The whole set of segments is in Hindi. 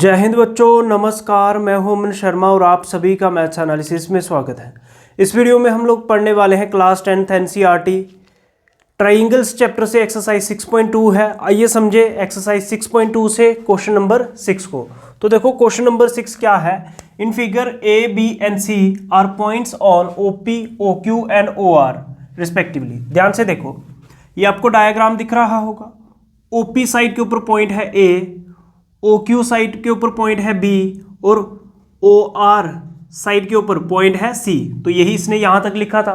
जय हिंद बच्चों, नमस्कार। मैं हूं अमन शर्मा और आप सभी का मैथ्स एनालिसिस में स्वागत है। इस वीडियो में हम लोग पढ़ने वाले हैं class 10th NCERT triangles chapter से एक्सरसाइज 6.2 है। आइए समझे एक्सरसाइज 6.2 से क्वेश्चन नंबर 6 को। तो देखो क्वेश्चन नंबर 6 क्या है। In figure A B and C are points on OP, OQ and OR respectively. ध्यान से देखो, ये आपको डायग्राम दिख रहा होगा। OP साइड के ऊपर पॉइंट है A, OQ साइड के ऊपर पॉइंट है B और OR साइड के ऊपर पॉइंट है C। तो यही इसने यहां तक लिखा था,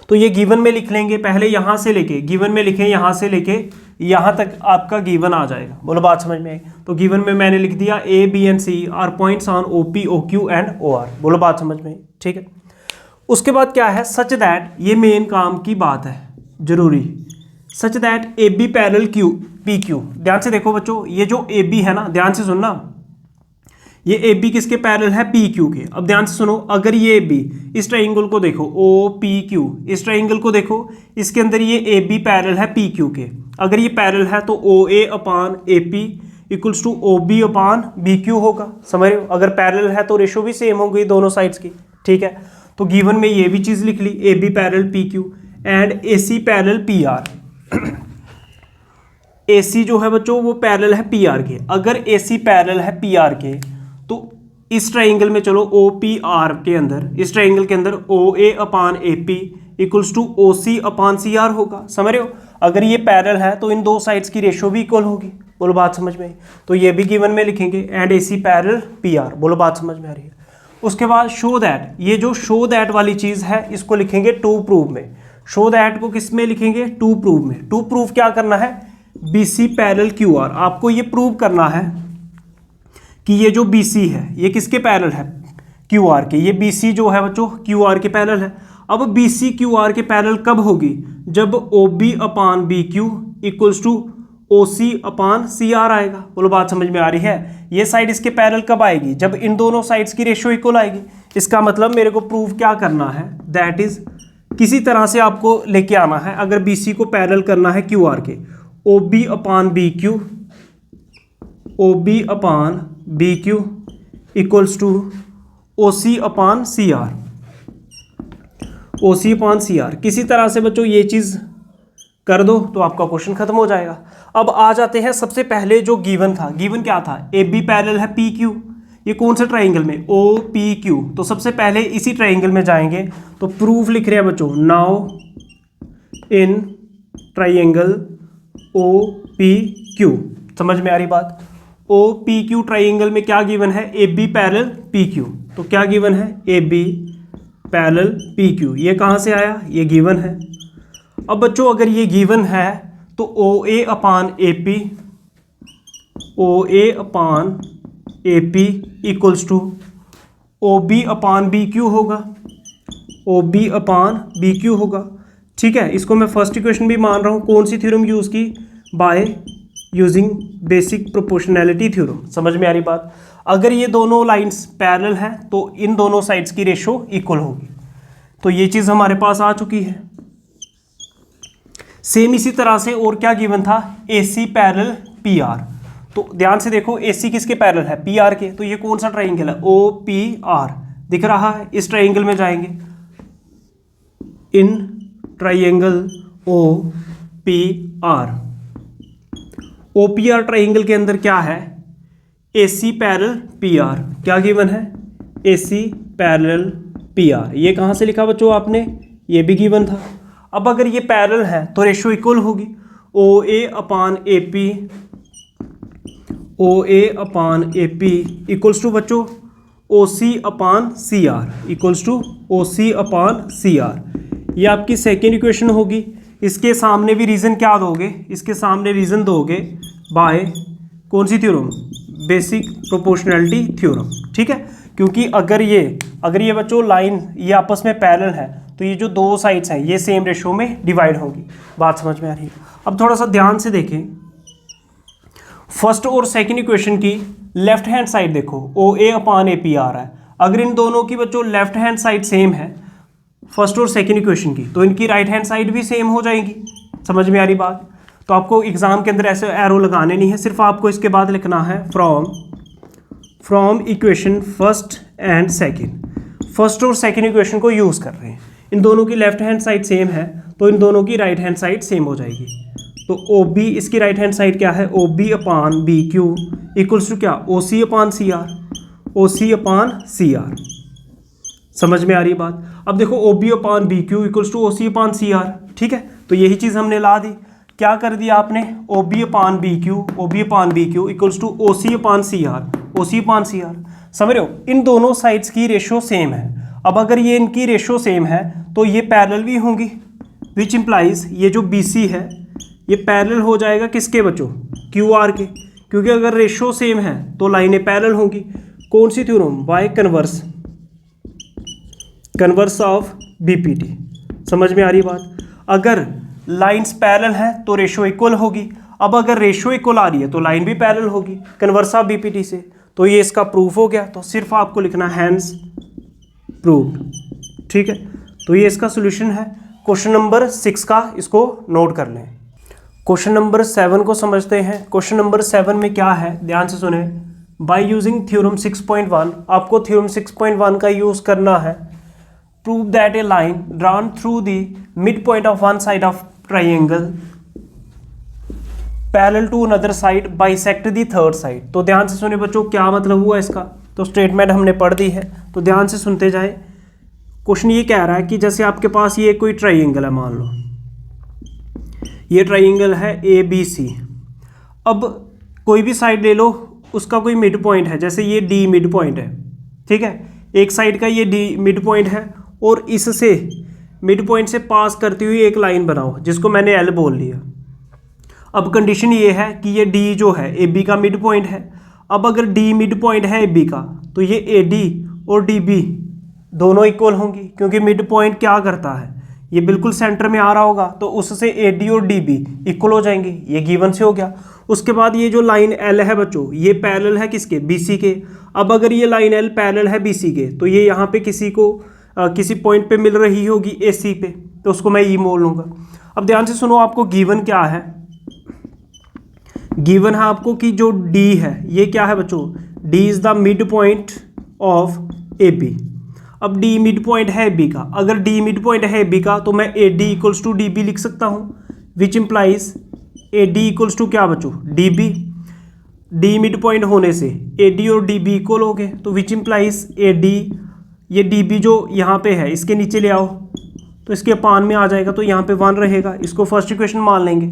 तो ये गिवन में लिख लेंगे। पहले यहां से लेके गिवन में लिखें, यहां से लेके यहां तक आपका गिवन आ जाएगा। बोलो बात समझ में आई? तो गिवन में मैंने लिख दिया A, B and C are points on OP, OQ and OR। बोलो बात समझ में आई? ठीक है। उसके बाद क्या है, सच दैट, ये मेन काम की बात है, जरूरी। Such that AB parallel PQ। ध्यान से देखो बच्चों, ये जो AB है ना, ध्यान से सुनना, ये AB किसके पैरेलल है? PQ के। अब ध्यान से सुनो, अगर ये AB, इस ट्राइंगल को देखो OPQ, इस ट्राइंगल को देखो, इसके अंदर ये AB पैरेलल है PQ के। अगर ये पैरेलल है तो OA upon AP equals to OB upon BQ होगा। समझ रहे हो? अगर पैरेलल है तो रेशो भी सेम होगी दोनों साइड्स की। ठीक है, तो गिवन में ये भी चीज लिख ली, AB parallel PQ and AC parallel PR। AC जो है बच्चों वो पैरेलल है PR के। अगर AC पैरेलल है PR के तो इस ट्राइंगल में चलो OPR के अंदर, इस ट्राइंगल के अंदर OA upon AP equals to OC upon CR होगा। समझ रहे हो? अगर ये पैरेलल है तो इन दो साइड्स की रेशो भी इक्वल होगी। बोलो बात समझ में आई? तो ये भी गिवन में लिखेंगे एंड AC पैरेलल PR। बोलो बात समझ में आ रही है? उसके बाद शो दैट, ये जो शो दैट वाली चीज है इसको लिखेंगे टू प्रूव में। शो दैट को किस में लिखेंगे? टू प्रूव में। टू प्रूव क्या करना है? BC parallel QR। आपको ये प्रूव करना है कि ये जो BC है ये किसके पैरेलल है? QR के। ये BC जो है बच्चों QR के पैरेलल है। अब BC QR के पैरेलल कब होगी? जब OB upon BQ equals to OC upon CR आएगा। बोलो बात समझ में आ रही है? ये साइड इसके पैरेलल कब आएगी? जब इन दोनों साइड्स की रेशो इक्वल आएगी। इसका मतलब मेरे को प्रूव क्या करना है? दैट इज किसी तरह से आपको लेके आना है। अगर BC को पैरेलल करना है QR के, OB upon BQ, OB upon BQ equals to OC upon CR, OC upon CR। किसी तरह से बच्चों ये चीज़ कर दो तो आपका क्वेश्चन खत्म हो जाएगा। अब आ जाते हैं सबसे पहले जो गिवन था। गिवन क्या था? AB पैरेलल है PQ। ये कौन से ट्राइंगल में? OPQ। तो सबसे पहले इसी ट्राइंगल में जाएंगे। तो प्रूफ लिख रहे हैं बच्चों, नाउ इन ट्राइंगल OPQ। समझ में आ रही बात? OPQ ट्राइंगल में क्या गिवन है? AB parallel PQ। तो क्या गिवन है? AB parallel PQ। ये कहाँ से आया? ये गिवन है। अब बच्चों अगर ये गिवन है तो OA upon AP, OA upon AP equals to OB upon BQ होगा, OB अपान BQ होगा। ठीक है, इसको मैं फर्स्ट इक्वेशन भी मान रहा हूँ। कौन सी थ्योरम यूज़ की? By using basic proportionality theorem. समझ में आ रही बात? अगर ये दोनों लाइंस पैरेलल हैं तो इन दोनों साइड्स की रेशो इक्वल होगी। तो ये चीज़ हमारे पास आ चुकी है। सेम इसी तरह से और क्या गिवन था? AC parallel PR। तो ध्यान से देखो, AC किसके पैरेलल है? PR के। तो ये कौन सा ट्राइंगल है? OPR दिख रहा है। इस ट्राइंगल में जाएंगे, in triangle OPR। OPR triangle के अंदर क्या है? AC parallel PR। क्या गिवन है? AC parallel PR। ये कहाँ से लिखा बच्चों आपने? ये भी गिवन था। अब अगर ये पैरेलल है तो रेशो इक्वल होगी। OA upon AP, OA upon AP equals to बच्चों OC upon CR equals to OC upon CR। ये आपकी सेकेंड इक्वेशन होगी। इसके सामने भी रीजन क्या दोगे? इसके सामने रीजन दोगे बाय कौन सी थ्योरम? Basic proportionality theorem. ठीक है, क्योंकि अगर ये बच्चों लाइन ये आपस में पैरेलल है तो ये जो दो साइड्स हैं ये सेम रेशो में डिवाइड होगी। बात समझ में आ रही है? अब थोड़ा सा ध्यान से देखें, फर्स्ट और सेकंड इक्वेशन की लेफ्ट हैंड साइड देखो, OA अपान AP आ रहा है। अगर इन दोनों की बच्चों लेफ्ट हैंड साइड सेम है फर्स्ट और सेकंड इक्वेशन की, तो इनकी राइट हैंड साइड भी सेम हो जाएंगी। समझ में आ रही बात? तो आपको एग्जाम के अंदर ऐसे एरो लगाने नहीं है, सिर्फ आपको इसके बाद लिखना है from from equation first and second, first और सेकेंड इक्वेशन को यूज़ कर रहे हैं। इन दोनों की लेफ्ट हैंड साइड सेम है तो इन दोनों की राइट हैंड साइड सेम हो जाएगी। तो ओ बी, इसकी राइट हैंड साइड क्या है, O B upon B Q equals to क्या, O C upon C R, O C upon C R. समझ में आ रही बात। अब देखो O B upon B Q equals to O C upon C R, ठीक है। तो यही चीज़ हमने ला दी। क्या कर दिया आपने, O B upon B Q, O B upon B Q equals to O C upon C R, O C upon C R. समझ रहे हो, इन दोनों साइड्स की रेशो सेम है। अब अगर ये इनकी रेशो सेम है तो ये पैरेलल भी होंगी, विच इम्प्लाइज ये जो बी सी है ये पैरेलल हो जाएगा किसके बच्चों, क्यू आर के, क्योंकि अगर रेशो सेम है तो लाइनें पैरेलल होंगी। कौन सी theorem, by converse, converse of BPT. समझ में आ रही बात। अगर लाइंस पैरेलल हैं तो रेशो इक्वल होगी। अब अगर रेशो इक्वल आ रही है तो लाइन भी पैरेलल होगी कन्वर्स ऑफ बीपीटी से। तो ये इसका प्रूफ हो गया। तो सिर्फ आपको लिखना हैंस प्रूव्ड, ठीक है। तो ये इसका सोल्यूशन है। क्वेश्चन नंबर 6 का इसको नोट कर लें। क्वेश्चन नंबर 7 को समझते हैं। क्वेश्चन नंबर 7 में क्या है, ध्यान से सुने। बाय यूजिंग थ्योरम 6.1, आपको थ्योरम 6.1 का यूज करना है। Prove that a line drawn through the mid point of one side of triangle parallel to another side bisect the third side. तो ध्यान से सुने बच्चों, क्या मतलब हुआ इसका। तो स्टेटमेंट हमने पढ़ दी है, तो ध्यान से सुनते जाए। क्वेश्चन ये कह रहा है कि जैसे आपके पास ये कोई ट्राइंगल है, मान लो ये ट्राइंगल है ए बी सी। अब कोई भी साइड ले लो, उसका कोई मिड पॉइंट है, जैसे ये डी मिड पॉइंट है, ठीक है। एक साइड का ये डी मिड पॉइंट है और इससे मिड पॉइंट से पास करती हुई एक लाइन बनाओ जिसको मैंने एल बोल लिया। अब कंडीशन ये है कि ये डी जो है ए बी का मिड पॉइंट है। अब अगर डी मिड पॉइंट है ए बी का तो ये ए डी और डी बी दोनों इक्वल होंगी, क्योंकि मिड पॉइंट क्या करता है, ये बिल्कुल सेंटर में आ रहा होगा तो उससे ए डी और डी बी इक्वल हो जाएंगे। ये गिवन से हो गया। उसके बाद ये जो लाइन एल है बच्चों, ये पैरेलल है किसके, बी सी के। अब अगर ये लाइन एल पैरेलल है बी सी के तो ये यहाँ पे किसी को किसी पॉइंट पे मिल रही होगी ए सी पे, तो उसको मैं ई बोल लूँगा। अब ध्यान से सुनो, आपको गिवन क्या है, गिवन है आपको कि जो D है ये क्या है बच्चों, D is the mid point of A B. अब D मिड पॉइंट है ए बी का। अगर D मिड पॉइंट है ए बी का तो मैं A D equals to D B लिख सकता हूँ, which implies A D equals to क्या बच्चों, D B. D mid point होने से ए डी और डी बी इक्वल हो गए, तो विच इम्प्लाइज ए डी, ये डी बी जो यहाँ पे है इसके नीचे ले आओ तो इसके अपान में आ जाएगा, तो यहाँ पे 1 रहेगा। इसको फर्स्ट इक्वेशन मान लेंगे,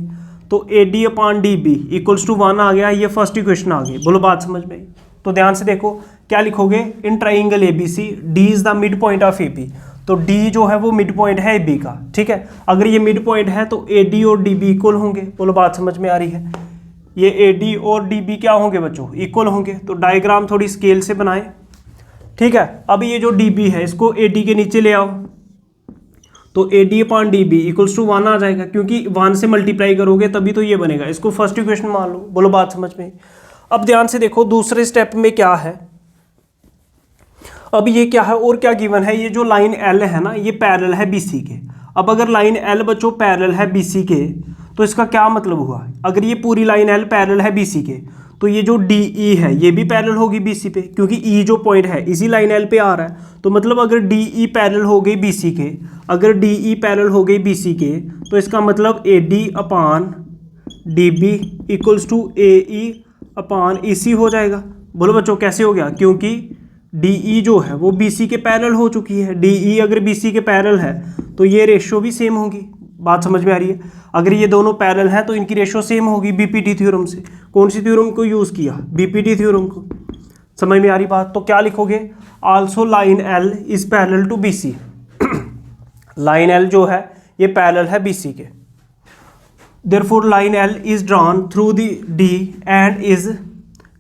तो A D upon D B equals to 1 आ गया। ये फर्स्ट इक्वेशन आ गई। बोलो बात समझ में आई। तो ध्यान से देखो क्या लिखोगे, in triangle A B C D is the mid point of A B. तो डी जो है वो मिड पॉइंट है ए बी का, ठीक है। अगर ये मिड पॉइंट है तो ए डी और डी बी इक्वल होंगे। बोलो बात समझ में आ रही है। ये ए डी और डी बी क्या होंगे बच्चों, इक्वल होंगे। तो डायग्राम थोड़ी स्केल से बनाए, ठीक है। अब ये जो डी बी है इसको ए डी के नीचे ले आओ, तो A D upon D B equals to 1 आ जाएगा, क्योंकि 1 से मल्टीप्लाई करोगे तभी तो ये बनेगा। इसको फर्स्ट इक्वेशन मान लो। बोलो बात समझ में। अब ध्यान से देखो दूसरे स्टेप में क्या है। अब ये क्या है और क्या गिवन है, ये जो लाइन एल है ना ये पैरेलल है बी सी के। अब अगर लाइन एल बच्चों पैरेलल है बी सी के तो इसका क्या मतलब हुआ, अगर ये पूरी लाइन एल पैरेलल है बी सी के तो ये जो डी ई है ये भी पैरेलल होगी बी सी पे, क्योंकि ई जो पॉइंट है इसी लाइन एल पे आ रहा है। तो मतलब अगर डी ई पैरेलल हो गई बी सी के, अगर डी ई पैरेलल हो गई बी सी के तो इसका मतलब A D upon D B equals to A E upon E C हो जाएगा। बोलो बच्चों कैसे हो गया, क्योंकि डी ई जो है वो बी सी के पैरेलल हो चुकी है। डी ई अगर बी सी के पैरेलल है तो ये रेशो भी सेम होगी। बात समझ में आ रही है। अगर ये दोनों पैरेलल हैं तो इनकी रेशो सेम होगी बीपीटी थ्योरम से। कौन सी थ्योरम को यूज़ किया, बीपीटी थ्योरम को। समझ में आ रही बात। तो क्या लिखोगे, also line L is parallel to B C. Line L जो है ये पैरेलल है बी सी के। Therefore line L is drawn through the D and is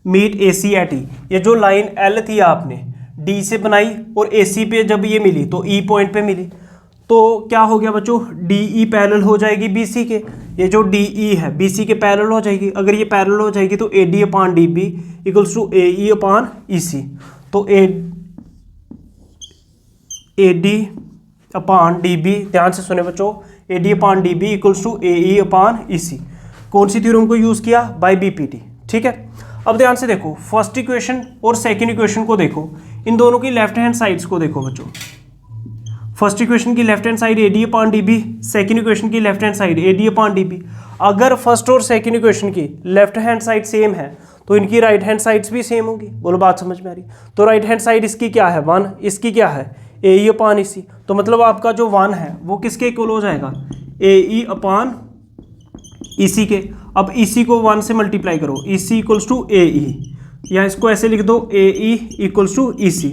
meet A C at E. ये जो लाइन एल थी आपने डी से बनाई और ए सी पे जब ये मिली तो ई पॉइंट पे मिली, तो क्या हो गया बच्चों, डी ई पैरेलल हो जाएगी बी सी के। ये जो डी ई है बी सी के पैरेलल हो जाएगी। अगर ये पैरेलल हो जाएगी तो A D upon D B equals to A E upon E C. तो A D upon D B, ध्यान से सुने बच्चों, A D upon D B equals to A E upon E C. कौन सी थ्योरम को यूज़ किया, बाय बी पी टी, ठीक है। अब ध्यान से देखो, फर्स्ट इक्वेशन और सेकंड इक्वेशन को देखो, इन दोनों की लेफ्ट हैंड साइड्स को देखो बच्चों। फर्स्ट इक्वेशन की left hand side AD upon DB, second equation की left hand side AD upon DB। अगर फर्स्ट और सेकंड इक्वेशन की लेफ्ट हैंड साइड सेम है तो इनकी राइट हैंड साइड्स भी सेम होंगी। बोलो बात समझ में आ रही? तो राइट हैंड साइड इसकी क्या है 1, इसकी क्या है AE अपॉन EC। तो मतलब आपका जो 1 है वो किसके इक्वल हो जाएगा, AE अपॉन EC के। अब EC को 1 से मल्टीप्लाई करो, EC इक्वल्स टू AE, या इसको ऐसे लिख दो AE इक्वल्स टू EC।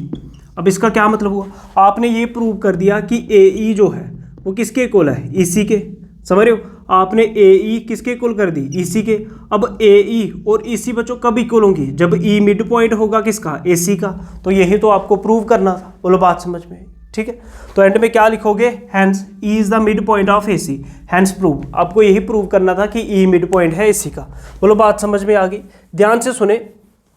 अब इसका क्या मतलब हुआ, आपने ये प्रूव कर दिया कि AE जो है वो किसके इक्वल है, EC के। समझ रहे हो, आपने AE किसके इक्वल कर दी, EC के। अब AE और EC बच्चों कब इक्वल होंगी, जब E मिड पॉइंट होगा किसका, AC का। तो यही तो आपको प्रूव करना था। बोलो बात समझ में? ठीक है, तो एंड में क्या लिखोगे, hence E is the mid point of AC, hence prove. आपको यही प्रूव करना था कि E मिड पॉइंट है AC का। बोलो बात समझ में आ गई? ध्यान से सुने,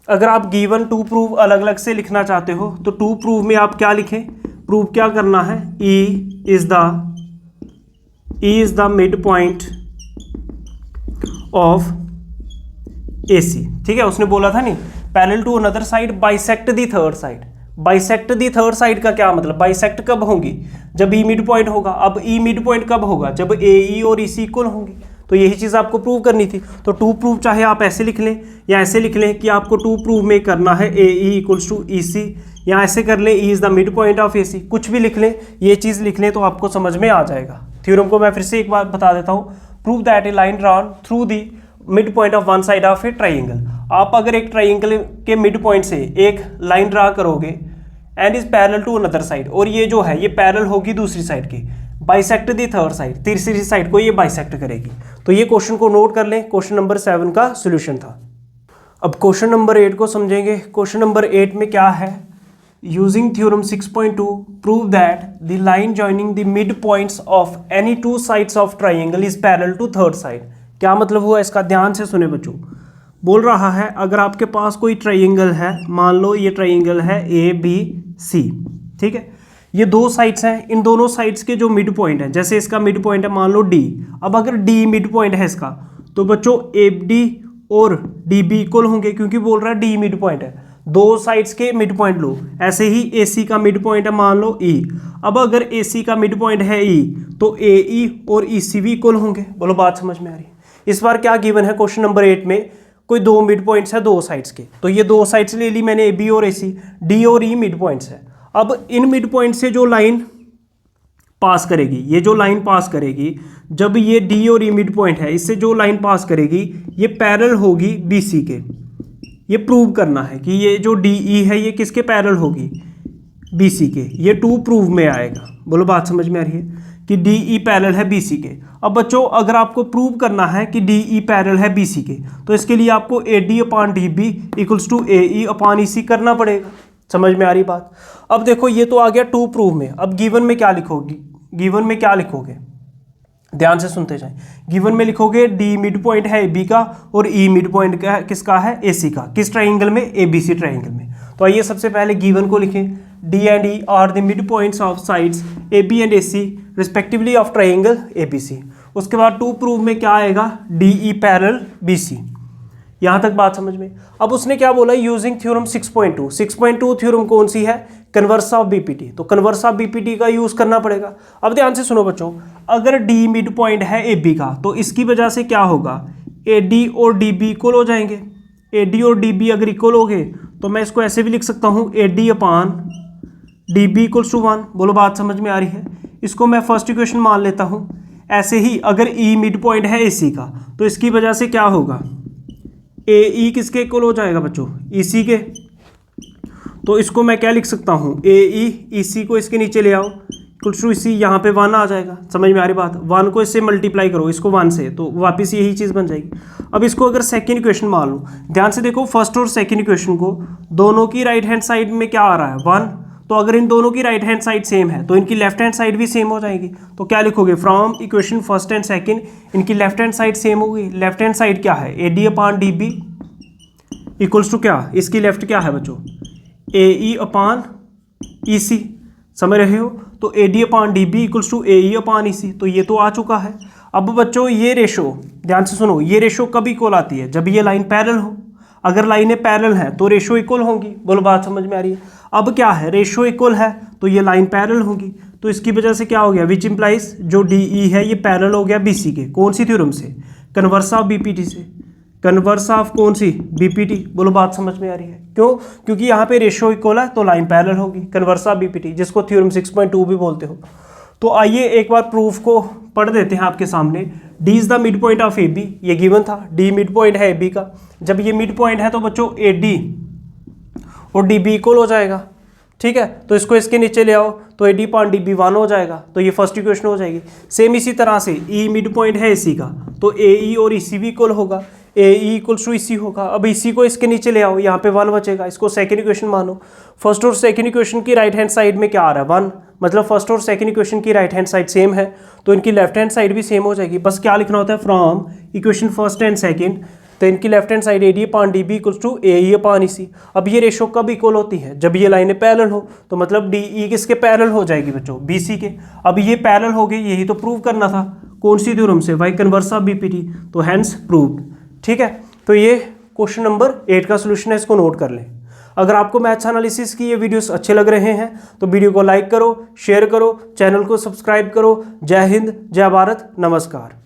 अगर आप गिवन टू प्रूव अलग अलग से लिखना चाहते हो तो टू प्रूव में आप क्या लिखें, प्रूव क्या करना है, E is the mid point of AC। ठीक है, उसने बोला था नहीं, parallel to another side bisect the third side. Bisect the third side का क्या मतलब, बाइसेक्ट कब होंगी, जब E मिड पॉइंट होगा। अब E मिड पॉइंट कब होगा, जब AE और EC इक्वल होंगी। तो यही चीज़ आपको प्रूव करनी थी। तो टू प्रूव चाहे आप ऐसे लिख लें या ऐसे लिख लें कि आपको टू प्रूव में करना है AE इक्वल्स टू EC, या ऐसे कर लें E is the mid point of AC। कुछ भी लिख लें, ये चीज़ लिख लें तो आपको समझ में आ जाएगा। थ्योरम को मैं फिर से एक बार बता देता हूँ, prove that a line drawn through the mid point of one side of a triangle. आप अगर एक ट्राइंगल के मिड पॉइंट से एक लाइन ड्रा करोगे and is parallel to another side, और ये जो है ये पैरेलल होगी दूसरी साइड की, बाइसेक्ट दी थर्ड साइड, तीसरी साइड को ये बाइसेक्ट करेगी। तो ये क्वेश्चन को नोट कर लें, क्वेश्चन नंबर 7 का सॉल्यूशन था। अब क्वेश्चन नंबर 8 को समझेंगे। क्वेश्चन नंबर 8 में क्या है, using theorem 6.2 prove that the line joining the mid points of any two sides of triangle is parallel to third side. क्या मतलब हुआ इसका, ध्यान से सुने बच्चों। बोल रहा है अगर आपके पास कोई ट्राइंगल है, मान लो ये ट्राइंगल है ABC, ठीक है, ये दो साइड्स हैं, इन दोनों साइड्स के जो मिड पॉइंट है, जैसे इसका मिड पॉइंट है मान लो D। अब अगर D मिड पॉइंट है इसका, तो बच्चों AD और DB इक्वल होंगे, क्योंकि बोल रहा है D मिड पॉइंट है। दो साइड्स के मिड पॉइंट लो। ऐसे ही AC का मिड पॉइंट है मान लो E। अब अगर AC का मिड पॉइंट है E, तो AE और EC भी इक्वल होंगे। बोलो बात समझ में आ रही है? इस बार क्या गिवन है क्वेश्चन नंबर 8 में, कोई दो मिड पॉइंट्स है दो साइड्स के, तो ये दो साइड्स ले ली मैंने AB और AC, D और E मिड पॉइंट्स है। अब इन मिड पॉइंट से जो लाइन पास करेगी, ये जो लाइन पास करेगी, जब ये D और E मिड पॉइंट है, इससे जो लाइन पास करेगी ये पैरेलल होगी BC के। ये प्रूव करना है कि ये जो DE है ये किसके पैरेलल होगी, BC के। ये टू प्रूव में आएगा। बोलो बात समझ में आ रही है कि DE पैरेलल है BC के। अब बच्चों अगर आपको प्रूव करना है कि DE पैरेलल है BC के, तो इसके लिए आपको AD upon DB equals to AE upon EC करना पड़ेगा। समझ में आ रही बात? अब देखो ये तो आ गया टू प्रूव में। अब गिवन में क्या लिखोगे, गिवन में क्या लिखोगे, ध्यान से सुनते जाएं। गिवन में लिखोगे D मिड पॉइंट है AB का और E मिड पॉइंट का किसका है, AC का। किस ट्राइंगल में, ABC ट्राइंगल में। तो आइए सबसे पहले गिवन को लिखें, D and E are the mid points of sides AB and AC respectively of triangle ABC। उसके बाद टू प्रूव में क्या आएगा, DE पैरेलल BC। यहाँ तक बात समझ में। अब उसने क्या बोला, यूजिंग थ्योरम 6.2। 6.2 थ्योरम कौन सी है, कन्वर्स ऑफ BPT। तो कन्वर्स ऑफ BPT का यूज करना पड़ेगा। अब ध्यान से सुनो बच्चों, अगर D मिड पॉइंट है AB का, तो इसकी वजह से क्या होगा, AD और DB इक्वल हो जाएंगे। AD और DB अगर इक्वल हो गए तो मैं इसको ऐसे भी लिख सकता हूँ, AD upon DB equals to 1। बोलो बात समझ में आ रही है? इसको मैं फर्स्ट इक्वेशन मान लेता हूँ। ऐसे ही अगर E मिड पॉइंट है AC का, तो इसकी वजह से क्या होगा, AE किसके इक्वल हो जाएगा बच्चों, EC के। तो इसको मैं क्या लिख सकता हूँ, AE EC को इसके नीचे ले आओ, इक्वल्स टू EC, यहाँ पे 1 आ जाएगा। समझ में आ रही बात? 1 को इससे मल्टीप्लाई करो, इसको 1 से, तो वापस यही चीज़ बन जाएगी। अब इसको अगर सेकेंड इक्वेशन मान लो, ध्यान से देखो फर्स्ट और सेकेंड इक्वेशन को, दोनों की राइट हैंड साइड में क्या आ रहा है, 1। तो अगर इन दोनों की राइट हैंड साइड सेम है तो इनकी लेफ्ट हैंड साइड भी सेम हो जाएगी। तो क्या लिखोगे, from equation first and second इनकी लेफ्ट हैंड साइड सेम होगी। लेफ्ट हैंड साइड क्या है, AD upon DB equals to क्या, इसकी लेफ्ट क्या है बच्चों, AE अपॉन EC। समझ रहे हो? तो AD upon DB equals to AE upon EC। तो ये तो आ चुका है। अब बच्चों ये रेशो, ध्यान से सुनो, ये रेशो कब इक्वल आती है, जब ये लाइन पैरेलल हो। अगर लाइनें पैरेलल हैं तो रेशो इक्वल होंगी। बोलो बात समझ में आ रही है। अब क्या है, रेशो इक्वल है तो ये लाइन पैरेलल होगी, तो इसकी वजह से क्या हो गया, विच इंप्लाइज जो डी ई है ये पैरेलल हो गया बीसी के। कौन सी थ्योरम से, कन्वर्स ऑफ बीपीटी से, कन्वर्स ऑफ कौन सी, बीपीटी। बोलो बात समझ में आ रही है। क्यों, क्योंकि यहाँ पे रेशो इक्वल है तो लाइन पैरेलल होगी, कन्वर्स ऑफ बीपीटी, जिसको थ्योरम 6.2 भी बोलते हो। तो आइए एक बार प्रूफ को पढ़ देते हैं आपके सामने। D is the mid point of A B, ये गिवन था, डी मिड पॉइंट है ए बी का। जब ये मिड पॉइंट है तो बच्चों ए डी और डी बी इक्वल हो जाएगा, ठीक है। तो इसको इसके नीचे ले आओ तो A D point D B 1 हो जाएगा, तो ये फर्स्ट इक्वेशन हो जाएगी। सेम इसी तरह से ई मिड पॉइंट है इसी का, तो ए ई और इसी भी इक्वल होगा, ए ई इक्वल्स टू इसी होगा। अब इसी को इसके नीचे ले आओ, यहाँ पे 1 बचेगा, इसको सेकंड इक्वेशन मानो। फर्स्ट और सेकंड इक्वेशन की राइट हैंड साइड में क्या आ रहा है, 1, मतलब फर्स्ट और सेकंड इक्वेशन की राइट हैंड साइड सेम है तो इनकी लेफ्ट हैंड साइड भी सेम हो जाएगी। बस क्या लिखना होता है, from equation first and second, तो इनकी left hand side A D upon D B equals to A E upon E C. अब ये रेशो कब इक्वल होती है, जब ये लाइनें पैरेलल हो, तो मतलब डी ई किसके पैरेलल हो जाएगी बच्चों, बी सी के। अब ये पैरेलल हो गई, यही तो प्रूव करना था, कौन सी थ्योरम से, बाय कन्वर्स ऑफ बीपीटी, तो हैंस प्रूव्ड। ठीक है, तो ये क्वेश्चन नंबर 8 का सोल्यूशन है, इसको नोट कर लें। अगर आपको मैथ्स एनालिसिस की ये वीडियोस अच्छे लग रहे हैं तो वीडियो को लाइक करो, शेयर करो, चैनल को सब्सक्राइब करो। जय हिंद, जय भारत, नमस्कार।